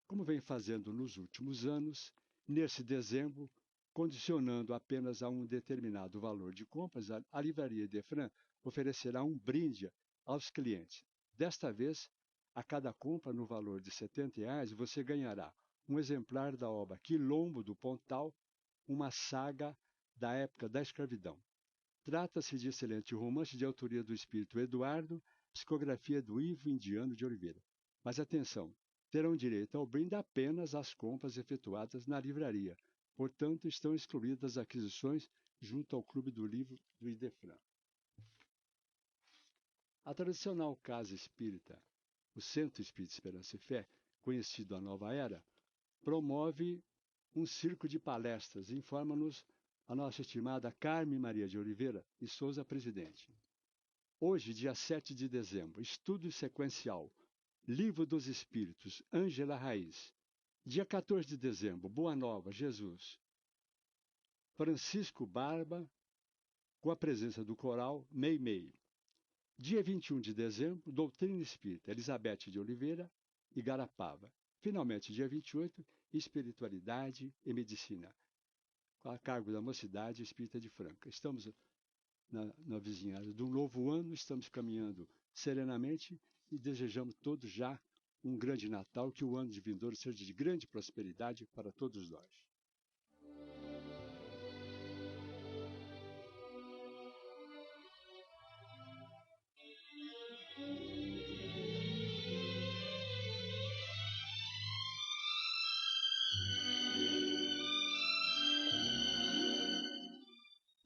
Como vem fazendo nos últimos anos, nesse dezembro, condicionando apenas a um determinado valor de compras, a Livraria Idefran oferecerá um brinde aos clientes. Desta vez, a cada compra no valor de R$ 70, você ganhará um exemplar da obra Quilombo do Pontal, uma saga da época da escravidão. Trata-se de excelente romance de autoria do espírito Eduardo, psicografia do Ivo Indiano de Oliveira. Mas atenção, terão direito ao brinde apenas as compras efetuadas na livraria. Portanto, estão excluídas as aquisições junto ao Clube do Livro do Idefran. A tradicional Casa Espírita, o Centro Espírita Esperança e Fé, conhecido a Nova Era, promove um círculo de palestras, informa-nos a nossa estimada Carme Maria de Oliveira e Souza, presidente. Hoje, dia 7 de dezembro, estudo sequencial, Livro dos Espíritos, Ângela Raiz. Dia 14 de dezembro, Boa Nova, Jesus. Francisco Barba, com a presença do coral Mei Mei. Dia 21 de dezembro, Doutrina Espírita, Elizabeth de Oliveira e Garapava. Finalmente, dia 28, Espiritualidade e Medicina, a cargo da Mocidade Espírita de Franca. Estamos na vizinhança de um novo ano, estamos caminhando serenamente e desejamos todos já um grande Natal, que o ano de vindouro seja de grande prosperidade para todos nós.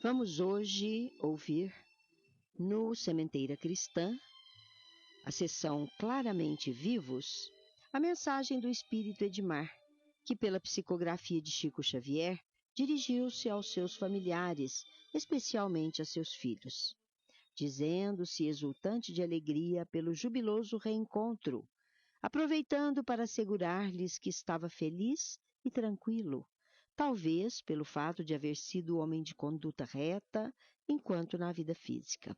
Vamos hoje ouvir no Sementeira Cristã, a sessão Claramente Vivos, a mensagem do Espírito Edmar, que pela psicografia de Chico Xavier, dirigiu-se aos seus familiares, especialmente a seus filhos, dizendo-se exultante de alegria pelo jubiloso reencontro, aproveitando para assegurar-lhes que estava feliz e tranquilo, talvez pelo fato de haver sido homem de conduta reta enquanto na vida física.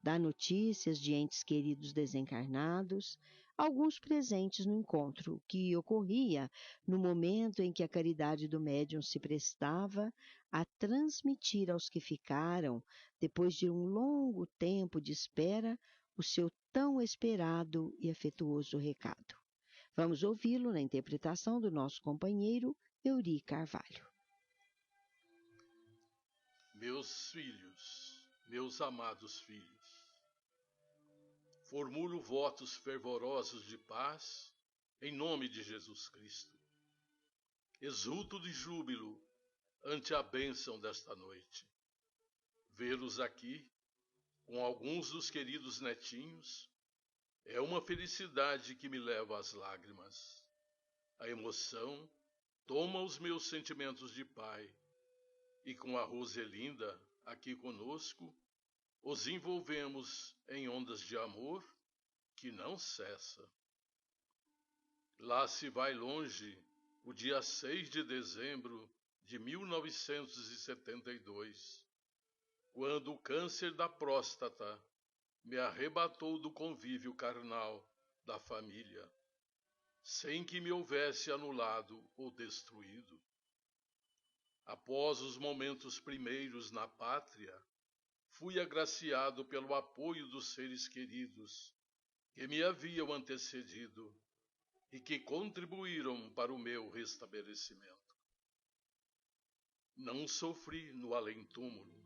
Dá notícias de entes queridos desencarnados, alguns presentes no encontro, que ocorria no momento em que a caridade do médium se prestava a transmitir aos que ficaram, depois de um longo tempo de espera, o seu tão esperado e afetuoso recado. Vamos ouvi-lo na interpretação do nosso companheiro Euri Carvalho. Meus filhos, meus amados filhos, formulo votos fervorosos de paz em nome de Jesus Cristo. Exulto de júbilo ante a bênção desta noite. Vê-los aqui, com alguns dos queridos netinhos, é uma felicidade que me leva às lágrimas. A emoção toma os meus sentimentos de pai, e com a Roselinda aqui conosco, os envolvemos em ondas de amor que não cessa. Lá se vai longe o dia 6 de dezembro de 1972, quando o câncer da próstata me arrebatou do convívio carnal da família, sem que me houvesse anulado ou destruído. Após os momentos primeiros na pátria, fui agraciado pelo apoio dos seres queridos que me haviam antecedido e que contribuíram para o meu restabelecimento. Não sofri no além-túmulo.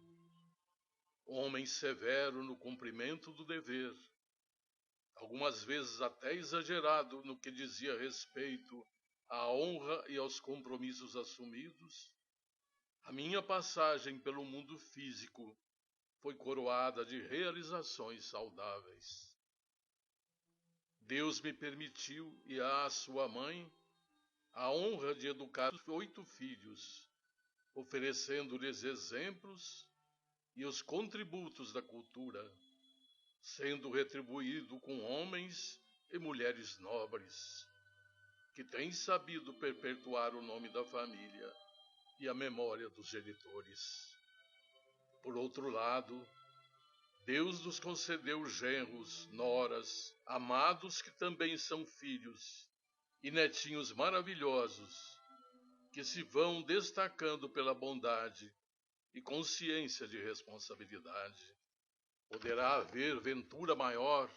Homem severo no cumprimento do dever, algumas vezes até exagerado no que dizia respeito à honra e aos compromissos assumidos, a minha passagem pelo mundo físico foi coroada de realizações saudáveis. Deus me permitiu, e à sua mãe, a honra de educar 8 filhos, oferecendo-lhes exemplos e os contributos da cultura, sendo retribuído com homens e mulheres nobres, que têm sabido perpetuar o nome da família e a memória dos genitores. Por outro lado, Deus nos concedeu genros, noras, amados que também são filhos, e netinhos maravilhosos, que se vão destacando pela bondade e consciência de responsabilidade. Poderá haver ventura maior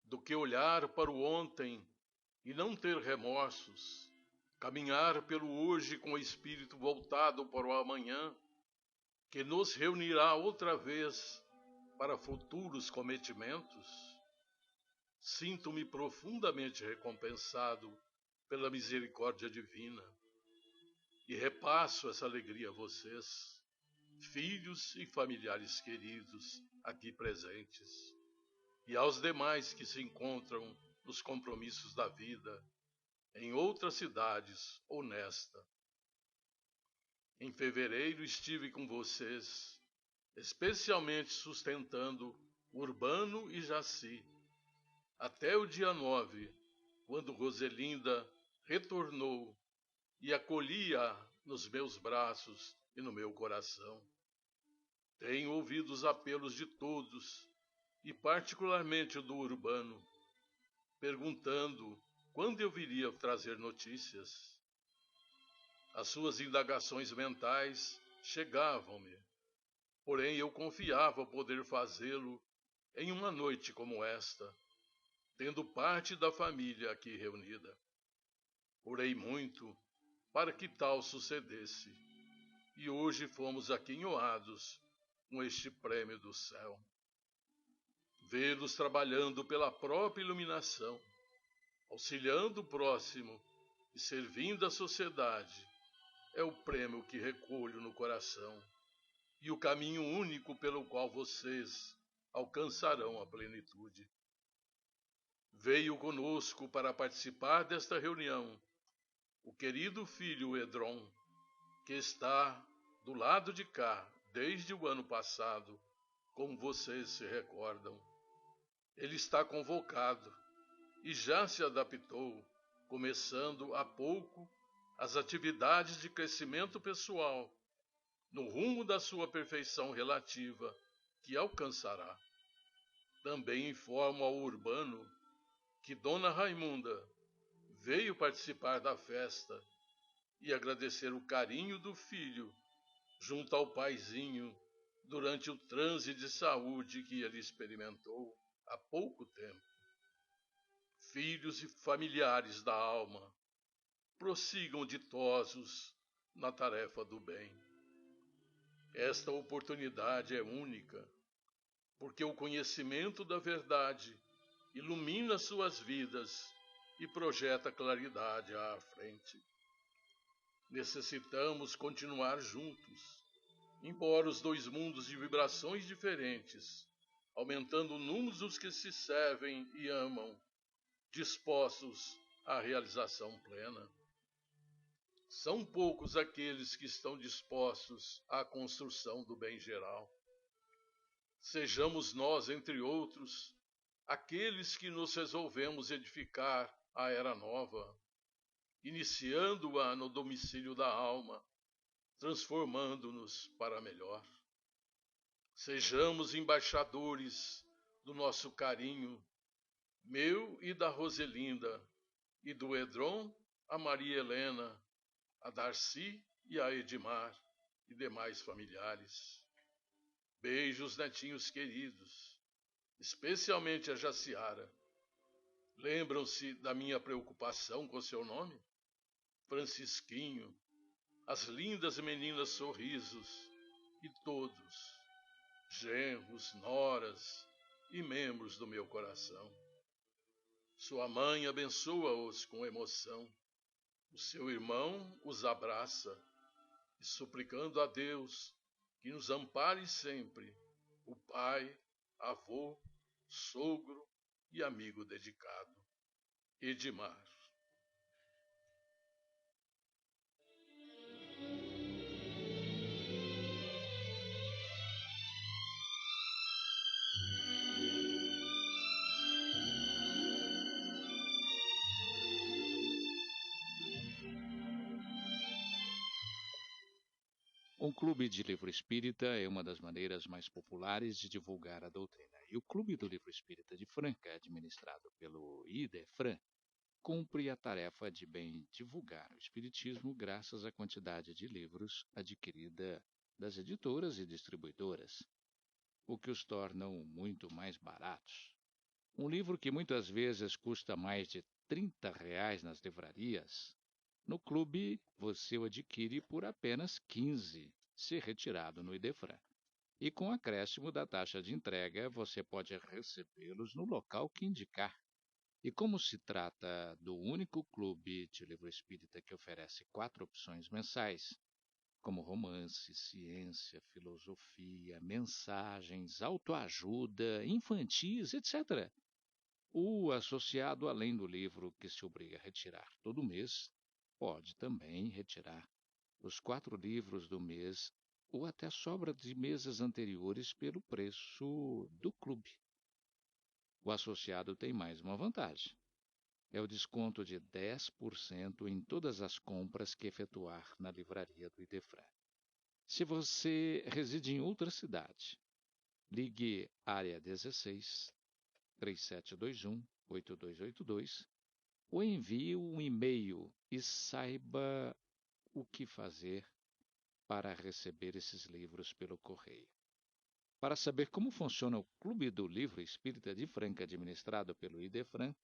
do que olhar para o ontem e não ter remorsos, caminhar pelo hoje com o espírito voltado para o amanhã, que nos reunirá outra vez para futuros cometimentos? Sinto-me profundamente recompensado pela misericórdia divina e repasso essa alegria a vocês, filhos e familiares queridos aqui presentes, e aos demais que se encontram nos compromissos da vida, em outras cidades ou nesta. Em fevereiro estive com vocês, especialmente sustentando Urbano e Jaci, até o dia 9, quando Roselinda retornou e acolhi-a nos meus braços e no meu coração. Tenho ouvido os apelos de todos, e particularmente o do Urbano, perguntando quando eu viria trazer notícias. As suas indagações mentais chegavam-me, porém eu confiava poder fazê-lo em uma noite como esta, tendo parte da família aqui reunida. Orei muito para que tal sucedesse, e hoje fomos aquinhoados com este prêmio do céu. Vê-los trabalhando pela própria iluminação, auxiliando o próximo e servindo a sociedade, é o prêmio que recolho no coração e o caminho único pelo qual vocês alcançarão a plenitude. Veio conosco para participar desta reunião o querido filho Edron, que está do lado de cá desde o ano passado, como vocês se recordam. Ele está convocado e já se adaptou, começando há pouco as atividades de crescimento pessoal, no rumo da sua perfeição relativa, que alcançará. Também informo ao Urbano que Dona Raimunda veio participar da festa e agradecer o carinho do filho junto ao paizinho durante o transe de saúde que ele experimentou há pouco tempo. Filhos e familiares da alma, prossigam ditosos na tarefa do bem. Esta oportunidade é única, porque o conhecimento da verdade ilumina suas vidas e projeta claridade à frente. Necessitamos continuar juntos, embora os dois mundos de vibrações diferentes, aumentando o número dos que se servem e amam, dispostos à realização plena. São poucos aqueles que estão dispostos à construção do bem geral. Sejamos nós, entre outros, aqueles que nos resolvemos edificar a era nova, iniciando-a no domicílio da alma, transformando-nos para melhor. Sejamos embaixadores do nosso carinho, meu e da Roselinda, e do Edron, a Maria Helena, a Darcy e a Edmar e demais familiares. Beijos, netinhos queridos, especialmente a Jaciara. Lembram-se da minha preocupação com seu nome? Francisquinho, as lindas meninas Sorrisos e todos, genros, noras e membros do meu coração. Sua mãe abençoa-os com emoção. O seu irmão os abraça e, suplicando a Deus que nos ampare sempre, o pai, avô, sogro e amigo dedicado, Edmar. Um clube de livro espírita é uma das maneiras mais populares de divulgar a doutrina. E o Clube do Livro Espírita de Franca, administrado pelo IDEFRAN, cumpre a tarefa de bem divulgar o espiritismo graças à quantidade de livros adquirida das editoras e distribuidoras, o que os tornam muito mais baratos. Um livro que muitas vezes custa mais de R$ 30 nas livrarias, no clube você o adquire por apenas 15, se retirado no IDEFRAN. E com acréscimo da taxa de entrega, você pode recebê-los no local que indicar. E como se trata do único clube de livro espírita que oferece 4 opções mensais, como romance, ciência, filosofia, mensagens, autoajuda, infantis, etc., o associado, além do livro que se obriga a retirar todo mês, pode também retirar os 4 livros do mês ou até sobra de meses anteriores pelo preço do clube. O associado tem mais uma vantagem. É o desconto de 10% em todas as compras que efetuar na livraria do IDEFRAN. Se você reside em outra cidade, ligue área 16 3721 8282 ou envie um e-mail e saiba o que fazer para receber esses livros pelo correio. Para saber como funciona o Clube do Livro Espírita de Franca, administrado pelo IDEFRAN,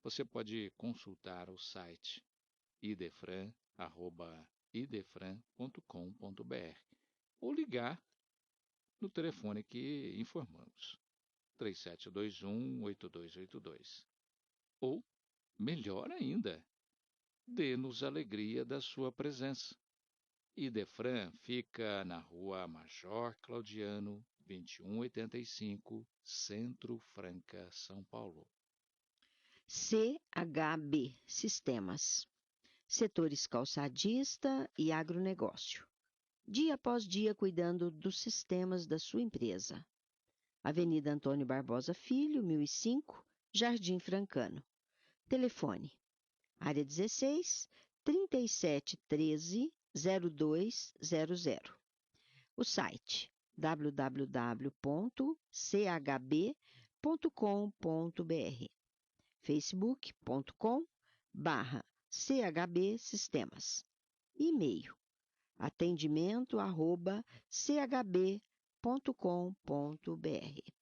você pode consultar o site idefran@idefran.com.br ou ligar no telefone que informamos, 3721-8282. Ou, melhor ainda, dê-nos a alegria da sua presença. IDEFRAN fica na Rua Major Claudiano, 2185, Centro Franca, São Paulo. CHB Sistemas, setores calçadista e agronegócio. Dia após dia cuidando dos sistemas da sua empresa. Avenida Antônio Barbosa Filho, 1005, Jardim Francano. Telefone: área 16 3713 0200. O site www.chb.com.br. facebook.com/CHB Sistemas. E-mail atendimento@chb.com.br.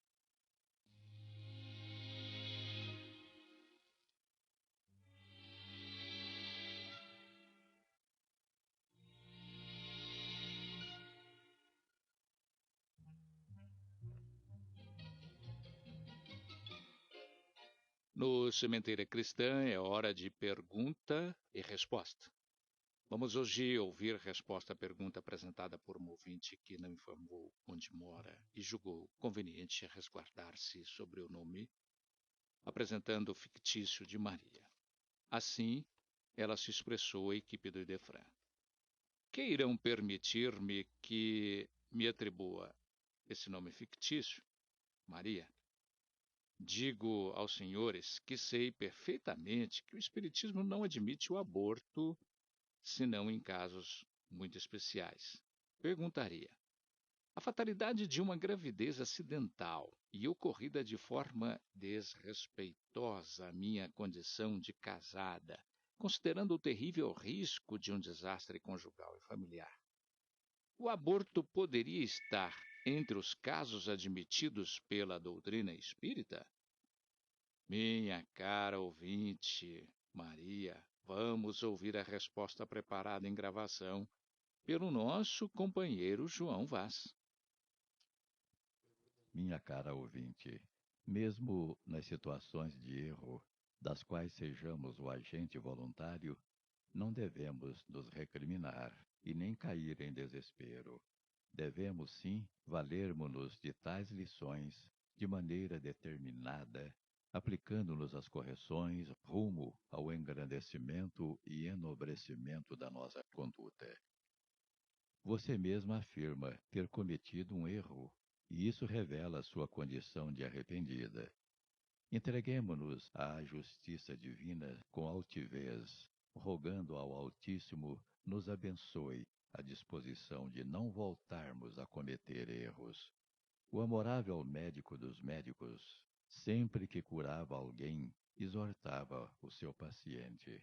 No Sementeira Cristã é hora de pergunta e resposta. Vamos hoje ouvir a resposta à pergunta apresentada por um ouvinte que não informou onde mora e julgou conveniente resguardar-se sobre o nome, apresentando o fictício de Maria. Assim, ela se expressou à equipe do Idefran. Queiram permitir-me que me atribua esse nome fictício, Maria? Digo aos senhores que sei perfeitamente que o Espiritismo não admite o aborto, senão em casos muito especiais. Perguntaria: a fatalidade de uma gravidez acidental e ocorrida de forma desrespeitosa à minha condição de casada, considerando o terrível risco de um desastre conjugal e familiar, o aborto poderia estar entre os casos admitidos pela doutrina espírita? Minha cara ouvinte, Maria, vamos ouvir a resposta preparada em gravação pelo nosso companheiro João Vaz. Minha cara ouvinte, mesmo nas situações de erro, das quais sejamos o agente voluntário, não devemos nos recriminar e nem cair em desespero. Devemos, sim, valermos-nos de tais lições de maneira determinada, aplicando-nos às correções rumo ao engrandecimento e enobrecimento da nossa conduta. Você mesma afirma ter cometido um erro, e isso revela sua condição de arrependida. Entreguemo-nos à justiça divina com altivez, rogando ao Altíssimo nos abençoe a disposição de não voltarmos a cometer erros. O amorável médico dos médicos, sempre que curava alguém, exortava o seu paciente: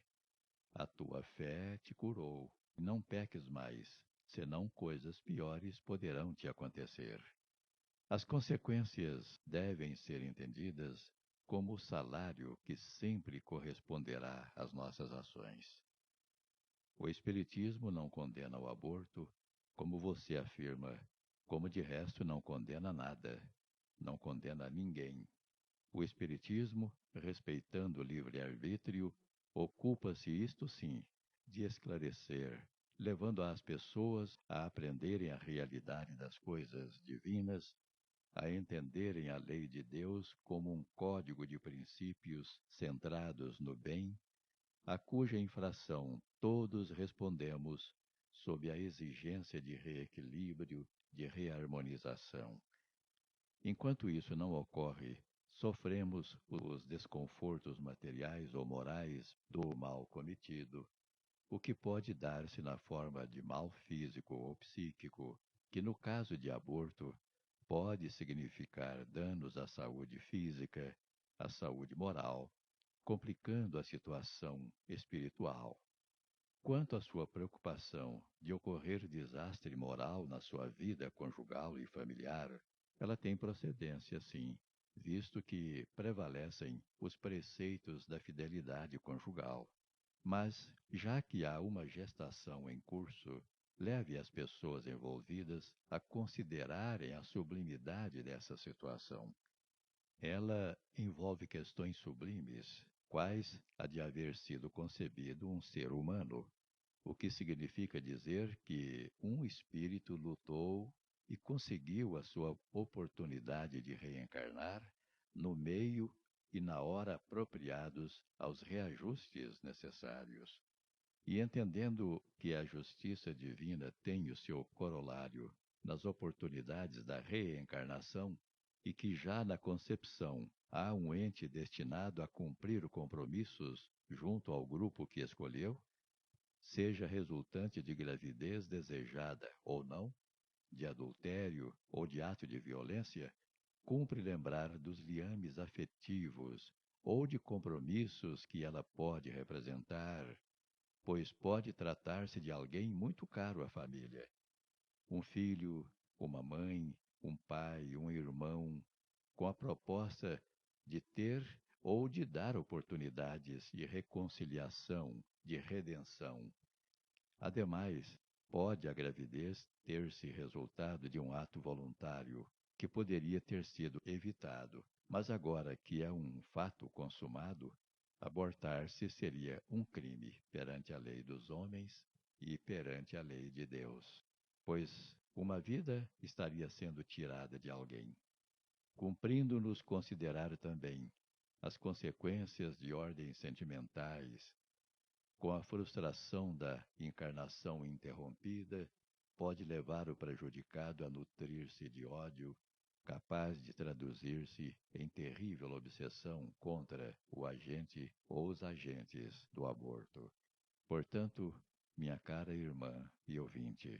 a tua fé te curou, não peques mais, senão coisas piores poderão te acontecer. As consequências devem ser entendidas como o salário que sempre corresponderá às nossas ações. O Espiritismo não condena o aborto, como você afirma, como de resto não condena nada, não condena ninguém. O Espiritismo, respeitando o livre-arbítrio, ocupa-se, isto sim, de esclarecer, levando as pessoas a aprenderem a realidade das coisas divinas, a entenderem a lei de Deus como um código de princípios centrados no bem, a cuja infração todos respondemos sob a exigência de reequilíbrio, de reharmonização. Enquanto isso não ocorre, sofremos os desconfortos materiais ou morais do mal cometido, o que pode dar-se na forma de mal físico ou psíquico, que no caso de aborto pode significar danos à saúde física, à saúde moral, complicando a situação espiritual. Quanto à sua preocupação de ocorrer desastre moral na sua vida conjugal e familiar, ela tem procedência, sim, visto que prevalecem os preceitos da fidelidade conjugal. Mas, já que há uma gestação em curso, leve as pessoas envolvidas a considerarem a sublimidade dessa situação. Ela envolve questões sublimes, quais a de haver sido concebido um ser humano, o que significa dizer que um espírito lutou e conseguiu a sua oportunidade de reencarnar no meio e na hora apropriados aos reajustes necessários. E entendendo que a justiça divina tem o seu corolário nas oportunidades da reencarnação e que já na concepção há um ente destinado a cumprir compromissos junto ao grupo que escolheu, seja resultante de gravidez desejada ou não, de adultério ou de ato de violência, cumpre lembrar dos liames afetivos, ou de compromissos que ela pode representar, pois pode tratar-se de alguém muito caro à família. Um filho, uma mãe, um pai, um irmão, com a proposta de ter ou de dar oportunidades de reconciliação, de redenção. Ademais, pode a gravidez ter-se resultado de um ato voluntário, que poderia ter sido evitado, mas agora que é um fato consumado, abortar-se seria um crime perante a lei dos homens e perante a lei de Deus, pois uma vida estaria sendo tirada de alguém. Cumprindo-nos considerar também as consequências de ordem sentimentais, com a frustração da encarnação interrompida, pode levar o prejudicado a nutrir-se de ódio, capaz de traduzir-se em terrível obsessão contra o agente ou os agentes do aborto. Portanto, minha cara irmã e ouvinte,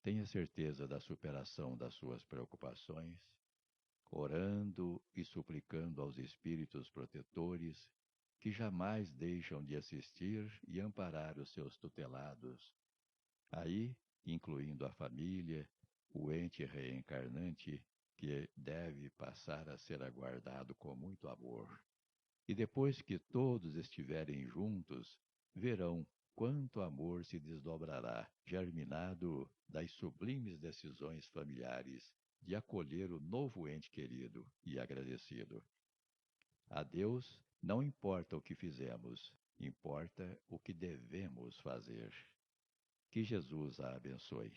tenha certeza da superação das suas preocupações, orando e suplicando aos espíritos protetores que jamais deixam de assistir e amparar os seus tutelados. Aí, incluindo a família, o ente reencarnante, que deve passar a ser aguardado com muito amor. E depois que todos estiverem juntos, verão quanto amor se desdobrará, germinado das sublimes decisões familiares de acolher o novo ente querido e agradecido. A Deus não importa o que fizemos, importa o que devemos fazer. Que Jesus a abençoe.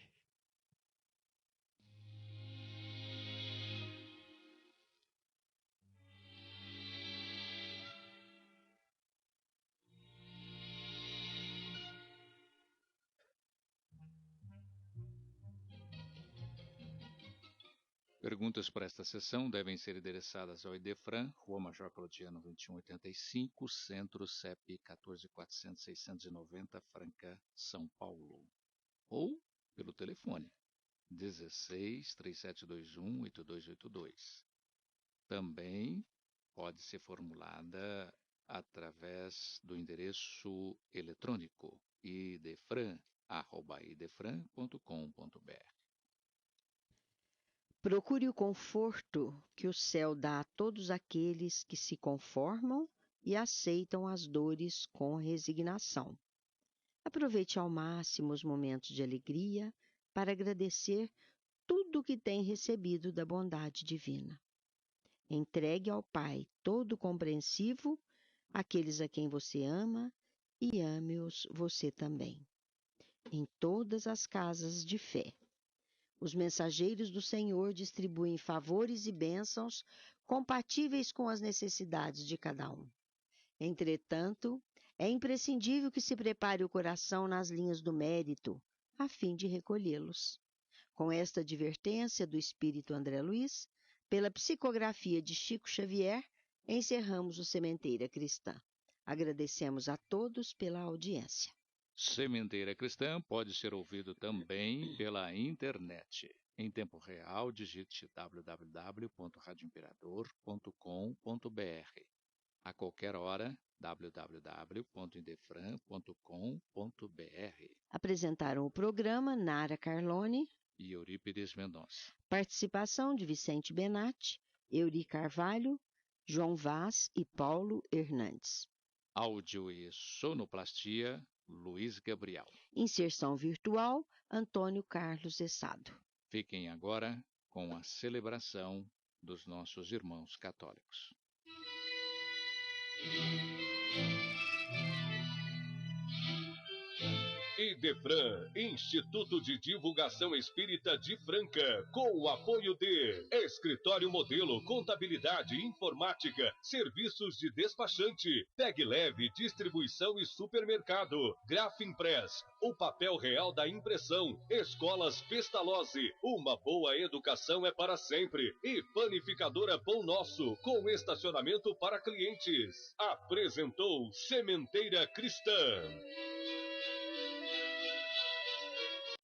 Perguntas para esta sessão devem ser endereçadas ao Idefran, Rua Major Claudiano 2185, Centro, CEP 14.400.690, Franca, São Paulo. Ou pelo telefone 16-3721-8282. Também pode ser formulada através do endereço eletrônico idefran@idefran.com.br. Procure o conforto que o céu dá a todos aqueles que se conformam e aceitam as dores com resignação. Aproveite ao máximo os momentos de alegria para agradecer tudo o que tem recebido da bondade divina. Entregue ao Pai todo-compreensivo aqueles a quem você ama e ame-os você também. Em todas as casas de fé, os mensageiros do Senhor distribuem favores e bênçãos compatíveis com as necessidades de cada um. Entretanto, é imprescindível que se prepare o coração nas linhas do mérito, a fim de recolhê-los. Com esta advertência do Espírito André Luiz, pela psicografia de Chico Xavier, encerramos o Sementeira Cristã. Agradecemos a todos pela audiência. Sementeira Cristã pode ser ouvido também pela internet. Em tempo real, digite www.radioimperador.com.br. A qualquer hora, www.indefran.com.br. Apresentaram o programa Nara Carlone e Eurípides Mendonça. Participação de Vicente Benatti, Euri Carvalho, João Vaz e Paulo Hernandes. Áudio e sonoplastia, Luiz Gabriel. Inserção virtual, Antônio Carlos Essado. Fiquem agora com a celebração dos nossos irmãos católicos. Idefran, Instituto de Divulgação Espírita de Franca, com o apoio de Escritório Modelo, Contabilidade, Informática, Serviços de Despachante, Tag Leve, Distribuição e Supermercado, Grafimpress, o papel real da impressão, Escolas Pestalozzi, uma boa educação é para sempre, e Panificadora Pão Nosso, com estacionamento para clientes. Apresentou Sementeira Cristã.